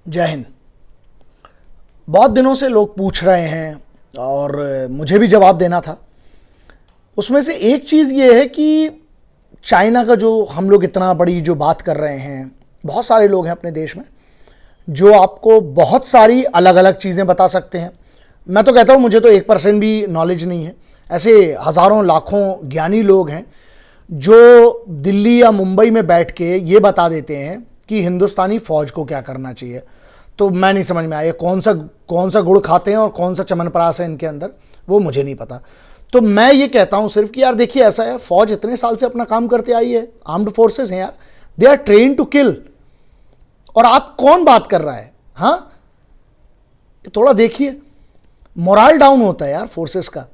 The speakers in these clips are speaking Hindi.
जय हिंद। बहुत दिनों से लोग पूछ रहे हैं और मुझे भी जवाब देना था। उसमें से एक चीज़ ये है कि चाइना का जो हम लोग इतना बड़ी जो बात कर रहे हैं, बहुत सारे लोग हैं अपने देश में जो आपको बहुत सारी अलग अलग चीज़ें बता सकते हैं। मैं तो कहता हूँ मुझे तो 1% भी नॉलेज नहीं है। ऐसे हज़ारों लाखों ज्ञानी लोग हैं जो दिल्ली या मुंबई में बैठ के ये बता देते हैं कि हिंदुस्तानी फ़ौज को क्या करना चाहिए। तो मैं नहीं समझ में आया कौन सा गुड़ खाते हैं और कौन सा चमनप्राश है इनके अंदर, वो मुझे नहीं पता। तो मैं ये कहता हूँ सिर्फ कि यार देखिए, ऐसा है, फ़ौज इतने साल से अपना काम करते आई है, आर्म्ड फोर्सेस हैं यार, they are train to kill. और आप कौन बात कर रहा है? हाँ, थोड़ा देखिए, मोरल डाउन होता है यार फोर्सेस का।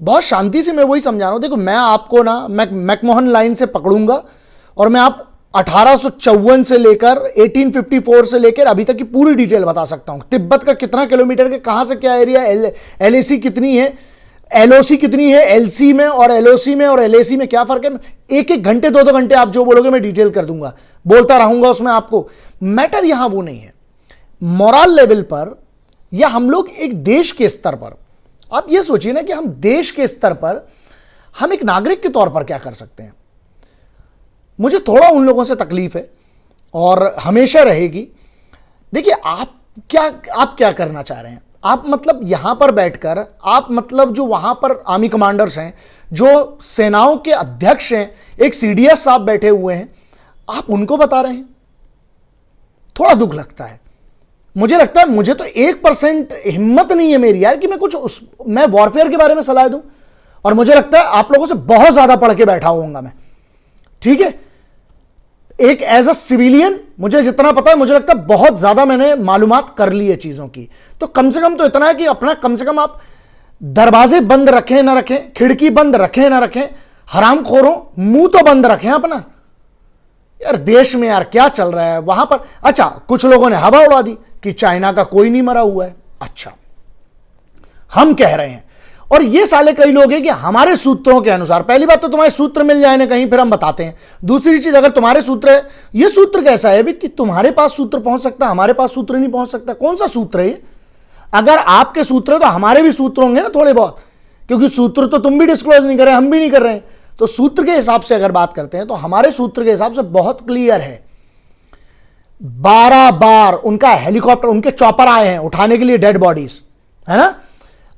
बहुत शांति से मैं वही समझा रहा हूँ। देखो, मैं आपको ना मैकमोहन लाइन से पकड़ूंगा और मैं आप 1854 से लेकर 1854 से लेकर अभी तक की पूरी डिटेल बता सकता हूं। तिब्बत का कितना किलोमीटर के कहां से क्या एरिया, एलएसी कितनी है, एलओसी कितनी है, एलसी में और एलओसी में और एलएसी में क्या फर्क है। एक एक घंटे 2-2 घंटे आप जो बोलोगे मैं डिटेल कर दूंगा, बोलता रहूंगा उसमें। आपको मैटर यहां वो नहीं है, मोरल लेवल पर या हम लोग एक देश के स्तर पर। आप ये सोचिए ना कि हम देश के स्तर पर हम एक नागरिक के तौर पर क्या कर सकते हैं। मुझे थोड़ा उन लोगों से तकलीफ है और हमेशा रहेगी। देखिए, आप क्या करना चाह रहे हैं? आप मतलब यहां पर बैठकर आप मतलब जो वहां पर आर्मी कमांडर्स हैं, जो सेनाओं के अध्यक्ष हैं, एक सीडीएस साहब बैठे हुए हैं, आप उनको बता रहे हैं। थोड़ा दुख लगता है। मुझे लगता है मुझे तो 1% हिम्मत नहीं है मेरी यार कि मैं वॉरफेयर के बारे में सलाह दूं। और मुझे लगता है आप लोगों से बहुत ज्यादा पढ़ के बैठा होऊंगा मैं, ठीक है। एक एज अ सिविलियन मुझे जितना पता है, मुझे लगता है बहुत ज्यादा मैंने मालूमात कर ली है चीजों की। तो कम से कम तो इतना है कि अपना कम से कम आप दरवाजे बंद रखें ना रखें, खिड़की बंद रखें ना रखें, हरामखोरों मुंह तो बंद रखें अपना। यार देश में यार क्या चल रहा है वहां पर। अच्छा, कुछ लोगों ने हवा उड़ा दी कि चाइना का कोई नहीं मरा हुआ है। अच्छा, हम कह रहे हैं, और ये साले कई लोग हैं कि हमारे सूत्रों के अनुसार। पहली बात तो तुम्हारे सूत्र मिल जाए ना कहीं, फिर हम बताते हैं। दूसरी चीज, अगर तुम्हारे सूत्र है, ये सूत्र कैसा है भी कि तुम्हारे पास सूत्र पहुंच सकता है, हमारे पास सूत्र नहीं पहुंच सकता? कौन सा सूत्र है ये? अगर आपके सूत्र है तो हमारे भी सूत्र होंगे ना थोड़े बहुत, क्योंकि सूत्र तो तुम भी डिस्क्लोज नहीं कर रहे, हम भी नहीं कर रहे हैं। तो सूत्र के हिसाब से अगर बात करते हैं तो हमारे सूत्र के हिसाब से बहुत क्लियर है। 12 बार उनका हेलीकॉप्टर, उनके चॉपर आए हैं उठाने के लिए डेड बॉडीज, है ना।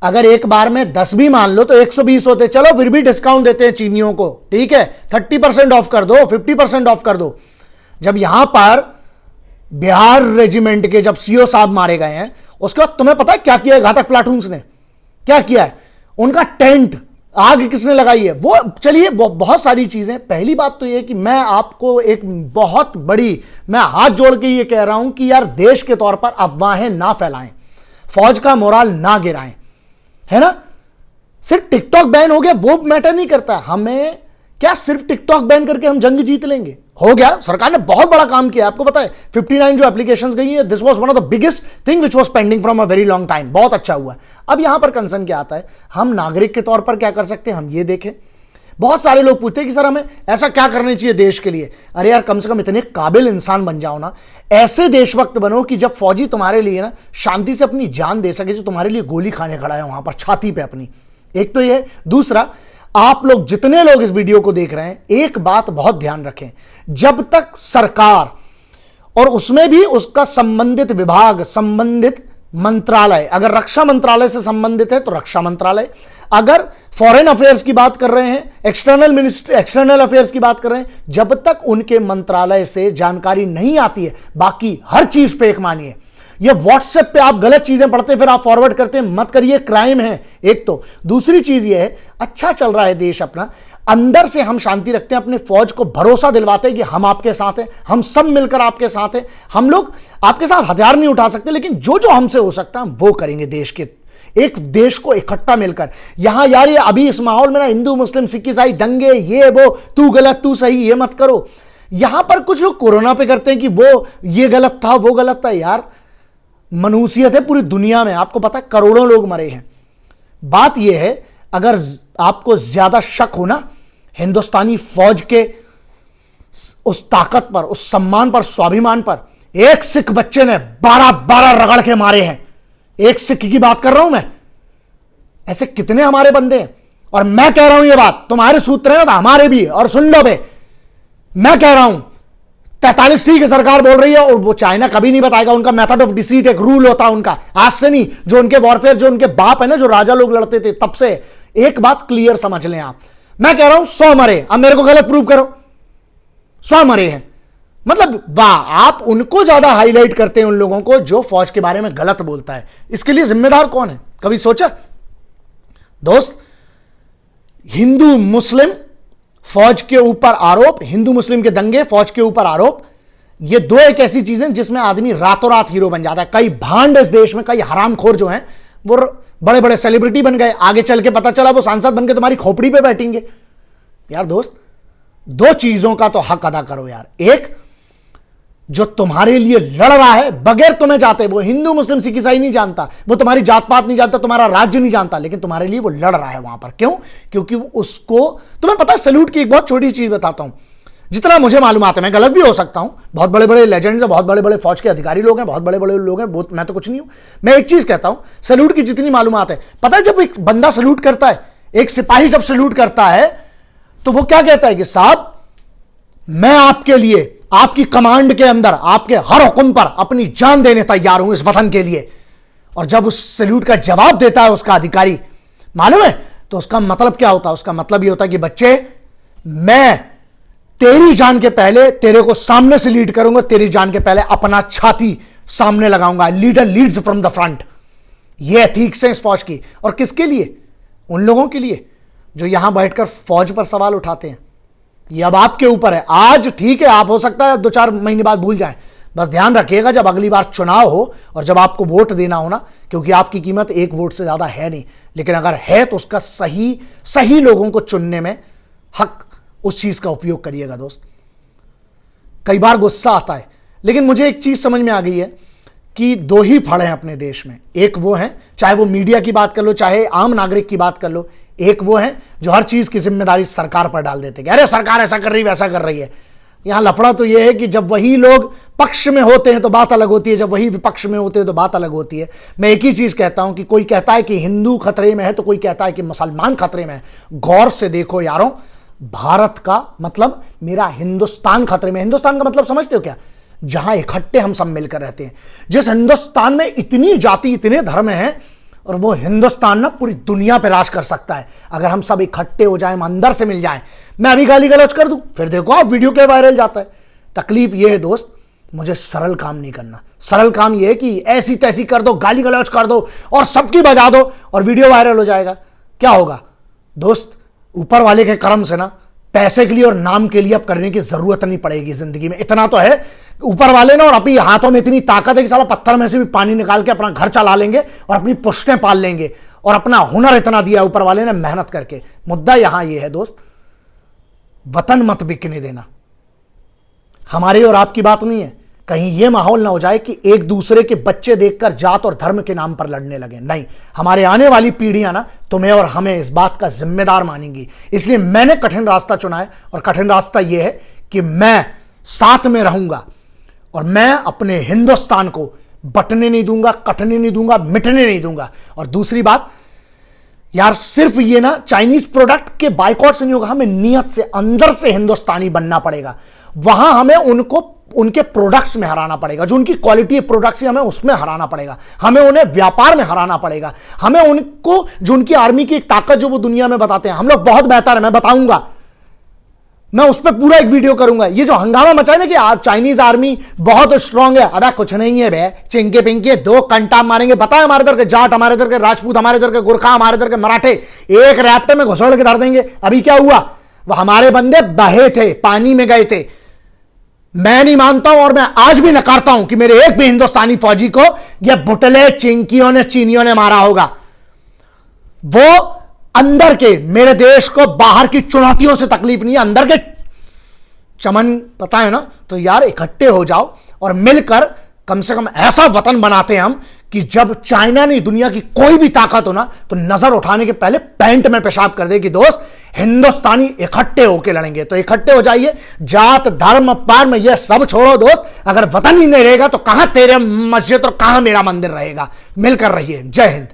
अगर एक बार में 10 भी मान लो तो 120 होते। चलो फिर भी डिस्काउंट देते हैं चीनियों को, ठीक है, 30% ऑफ कर दो, 50% ऑफ कर दो। जब यहां पर बिहार रेजिमेंट के जब सीओ साहब मारे गए हैं, उसके बाद तुम्हें पता है क्या किया है घातक प्लाटून्स ने? क्या किया है? उनका टेंट आग किसने लगाई है? वो चलिए बहुत सारी चीजें। पहली बात तो ये कि मैं आपको एक बहुत बड़ी, मैं हाथ जोड़ के ये कह रहा हूं कि यार देश के तौर पर अफवाहें ना फैलाएं, फौज का मोराल ना गिराएं, है ना। सिर्फ टिकटॉक बैन हो गया वो मैटर नहीं करता। हमें क्या सिर्फ टिकटॉक बैन करके हम जंग जीत लेंगे? हो गया, सरकार ने बहुत बड़ा काम किया। आपको पता है 59 जो एप्लीकेशंस गई है, this was one of the biggest thing which was pending from a very long time. बहुत अच्छा हुआ। अब यहां पर कंसर्न क्या आता है, हम नागरिक के तौर पर क्या कर सकते हैं, हम ये देखें। बहुत सारे लोग पूछते हैं कि सर हमें ऐसा क्या करना चाहिए देश के लिए। अरे यार, कम से कम इतने काबिल इंसान बन जाओ ना, ऐसे देशभक्त बनो कि जब फौजी तुम्हारे लिए ना शांति से अपनी जान दे सके, जो तुम्हारे लिए गोली खाने खड़ा है वहां पर छाती पे अपनी। एक तो ये, दूसरा, आप लोग जितने लोग इस वीडियो को देख रहे हैं, एक बात बहुत ध्यान रखें, जब तक सरकार और उसमें भी उसका संबंधित विभाग, संबंधित मंत्रालय, अगर रक्षा मंत्रालय से संबंधित है तो रक्षा मंत्रालय, अगर फॉरेन अफेयर्स की बात कर रहे हैं, एक्सटर्नल अफेयर्स की बात कर रहे हैं, जब तक उनके मंत्रालय से जानकारी नहीं आती है, बाकी हर चीज फेक मानिए। ये व्हाट्सएप पे आप गलत चीजें पढ़ते फिर आप फॉरवर्ड करते हैं, मत करिए, क्राइम है एक तो। दूसरी चीज ये है, अच्छा चल रहा है देश अपना, अंदर से हम शांति रखते हैं, अपने फौज को भरोसा दिलवाते हैं कि हम आपके साथ हैं, हम सब मिलकर आपके साथ हैं। हम लोग आपके साथ हथियार नहीं उठा सकते, लेकिन जो जो हमसे हो सकता है हम वो करेंगे देश के, एक देश को इकट्ठा मिलकर। यहां यार ये अभी इस माहौल में ना हिंदू मुस्लिम सिख ईसाई दंगे, ये वो, तू गलत तू सही, ये मत करो। यहां पर कुछ लोग कोरोना पे करते हैं कि वो ये गलत था वो गलत था। यार मनुष्यत है पूरी दुनिया में, आपको पता है करोड़ों लोग मरे हैं। बात यह है, अगर आपको ज्यादा शक हो ना हिंदुस्तानी फौज के उस ताकत पर, उस सम्मान पर, स्वाभिमान पर, एक सिख बच्चे ने 12-12 रगड़ के मारे हैं। एक सिख की बात कर रहा हूं मैं। ऐसे कितने हमारे बंदे हैं। और मैं कह रहा हूं ये बात, तुम्हारे सूत्र हैं ना, हमारे भी, और सुन लो बे, मैं कह रहा हूं 43 ठीक है सरकार बोल रही है, और वो चाइना कभी नहीं बताएगा। उनका मेथड ऑफ डिसीट एक रूल होता है उनका, आज से नहीं। जो उनके वॉरफेयर, जो उनके बाप है ना, जो राजा लोग लड़ते थे तब से। एक बात क्लियर समझ लें आप, मैं कह रहा हूं 100 मरे, अब मेरे को गलत प्रूव करो। 100 मरे हैं, मतलब वाह, आप उनको ज्यादा हाईलाइट करते हैं, उन लोगों को जो फौज के बारे में गलत बोलता है। इसके लिए जिम्मेदार कौन है, कभी सोचा दोस्त? हिंदू मुस्लिम फौज के ऊपर आरोप, हिंदू मुस्लिम के दंगे, फौज के ऊपर आरोप, ये दो एक ऐसी चीजें जिसमें आदमी रातों रात हीरो बन जाता है। कई भांड इस देश में, कई हरामखोर जो हैं वो बड़े बड़े सेलिब्रिटी बन गए, आगे चल के पता चला वो सांसद बन के तुम्हारी खोपड़ी पे बैठेंगे। यार दोस्त, दो चीजों का तो हक अदा करो यार। एक, जो तुम्हारे लिए लड़ रहा है बगैर तुम्हें जाते, वो हिंदू मुस्लिम सिख ईसाई नहीं जानता, वो तुम्हारी जात पात नहीं जानता, तुम्हारा राज्य नहीं जानता, लेकिन तुम्हारे लिए वो लड़ रहा है वहां पर। क्यों? क्योंकि उसको, तुम्हें पता है, सैल्यूट की एक बहुत छोटी चीज बताता हूं, जितना मुझे मालूम आता है, मैं गलत भी हो सकता हूं, बहुत बड़े बड़े लेजेंड्स हैं, बहुत बड़े बड़े फौज के अधिकारी लोग हैं, बहुत बड़े बड़े लोग हैं, बहुत, मैं तो कुछ नहीं हूं। मैं एक चीज कहता हूं, सैल्यूट की जितनी मालूमात है, पता है जब एक बंदा सैल्यूट करता है, एक सिपाही जब सैल्यूट करता है, तो वो क्या कहता है कि साहब, मैं आपके लिए, आपकी कमांड के अंदर, आपके हर हुक्म पर अपनी जान देने तैयार हूं इस वतन के लिए। और जब उस सैल्यूट का जवाब देता है उसका अधिकारी, मालूम है, तो उसका मतलब क्या होता है? उसका मतलब यह होता है कि बच्चे, मैं तेरी जान के पहले तेरे को सामने से लीड करूंगा, तेरी जान के पहले अपना छाती सामने लगाऊंगा। Leader leads from the front. ये एथिक्स है इस फौज की। और किसके लिए? उन लोगों के लिए जो यहां बैठकर फौज पर सवाल उठाते हैं। ये अब आपके ऊपर है। आज ठीक है, आप हो सकता है 2-4 महीने बाद भूल जाएं, बस ध्यान रखिएगा जब अगली बार चुनाव हो और जब आपको वोट देना हो ना, क्योंकि आपकी कीमत एक वोट से ज्यादा है नहीं, लेकिन अगर है तो उसका सही लोगों को चुनने में हक, उस चीज का उपयोग करिएगा दोस्त। कई बार गुस्सा आता है, लेकिन मुझे एक चीज समझ में आ गई है कि दो ही फड़ हैं अपने देश में। एक वो है, चाहे वो मीडिया की बात कर लो, चाहे आम नागरिक की बात कर लो, एक वो है जो हर चीज की जिम्मेदारी सरकार पर डाल देते हैं, अरे सरकार ऐसा कर रही है, वैसा कर रही है। यहां लफड़ा तो यह है कि जब वही लोग पक्ष में होते हैं तो बात अलग होती है, जब वही विपक्ष में होते हैं तो बात अलग होती है। मैं एक ही चीज कहता हूं कि कोई कहता है कि हिंदू खतरे में है तो कोई कहता है कि मुसलमान खतरे में है। गौर से देखो यारों, भारत का मतलब मेरा हिंदुस्तान खतरे में। हिंदुस्तान का मतलब समझते हो क्या? जहां इकट्ठे हम सब मिलकर रहते हैं। जिस हिंदुस्तान में इतनी जाति, इतने धर्म हैं, और वो हिंदुस्तान ना पूरी दुनिया पे राज कर सकता है अगर हम सब इकट्ठे हो जाएं, हम अंदर से मिल जाएं। मैं अभी गाली गलौज कर दूं, फिर देखो आप वीडियो के वायरल जाता है। तकलीफ ये है दोस्त, मुझे सरल काम नहीं करना। सरल काम ये है कि ऐसी तैसी कर दो, गाली गलौज कर दो और सबकी बजा दो और वीडियो वायरल हो जाएगा। क्या होगा दोस्त? ऊपर वाले के कर्म से ना पैसे के लिए और नाम के लिए अब करने की जरूरत नहीं पड़ेगी जिंदगी में। इतना तो है ऊपर वाले ना, और अपनी हाथों में इतनी ताकत है कि साला पत्थर में से भी पानी निकाल के अपना घर चला लेंगे और अपनी पुश्तें पाल लेंगे। और अपना हुनर इतना दिया ऊपर वाले ने मेहनत करके। मुद्दा यहां यह है दोस्त, वतन मत बिकने देना। हमारी और आपकी बात नहीं है। कहीं यह माहौल ना हो जाए कि एक दूसरे के बच्चे देखकर जात और धर्म के नाम पर लड़ने लगे। नहीं, हमारे आने वाली पीढ़ियां ना तुम्हें और हमें इस बात का जिम्मेदार मानेंगी। इसलिए मैंने कठिन रास्ता चुना है, और कठिन रास्ता यह है कि मैं साथ में रहूंगा और मैं अपने हिंदुस्तान को बटने नहीं दूंगा, कटने नहीं दूंगा, मिटने नहीं दूंगा। और दूसरी बात यार, सिर्फ ये ना चाइनीज प्रोडक्ट के बाइकआउट से नहीं होगा, हमें नियत से अंदर से हिंदुस्तानी बनना पड़ेगा। वहां हमें उनको उनके प्रोडक्ट्स में हराना पड़ेगा, जो उनकी क्वालिटी प्रोडक्ट्स हमें उसमें हराना पड़ेगा। हमें उन्हें व्यापार में हराना पड़ेगा। हमें उनको, जो उनकी आर्मी की एक ताकत जो वो दुनिया में बताते हैं, हम लोग बहुत बेहतर है, मैं बताऊंगा, मैं उस पर पूरा एक वीडियो करूंगा। ये जो हंगामा मचा है ना कि आज चाइनीज आर्मी बहुत स्ट्रांग है, अबे कुछ नहीं है बे, चिंके पिंके दो कंटा मारेंगे। बताए हमारे इधर के जाट, हमारे इधर के राजपूत, हमारे इधर के गुरखा, हमारे इधर के मराठे एक रैप्टे में घुसड़ के धर देंगे। अभी क्या हुआ? वो हमारे बंदे बहे थे, पानी में गए थे। मैं नहीं मानता हूं और मैं आज भी नकारता हूं कि मेरे एक भी हिंदुस्तानी फौजी को यह बुटले चिंकियों ने, चीनियों ने मारा होगा। वो अंदर के, मेरे देश को बाहर की चुनौतियों से तकलीफ नहीं है, अंदर के चमन पता है ना। तो यार इकट्ठे हो जाओ और मिलकर कम से कम ऐसा वतन बनाते हैं हम कि जब चाइना नहीं, दुनिया की कोई भी ताकत हो ना, तो नजर उठाने के पहले पैंट में पेशाब कर दे कि दोस्त हिंदुस्तानी इकट्ठे होकर लड़ेंगे। तो इकट्ठे हो जाइए, जात धर्म पर्म ये सब छोड़ो दोस्त। अगर वतन ही नहीं रहेगा तो कहां तेरे मस्जिद और कहां मेरा मंदिर रहेगा। मिलकर रहिए। जय हिंद।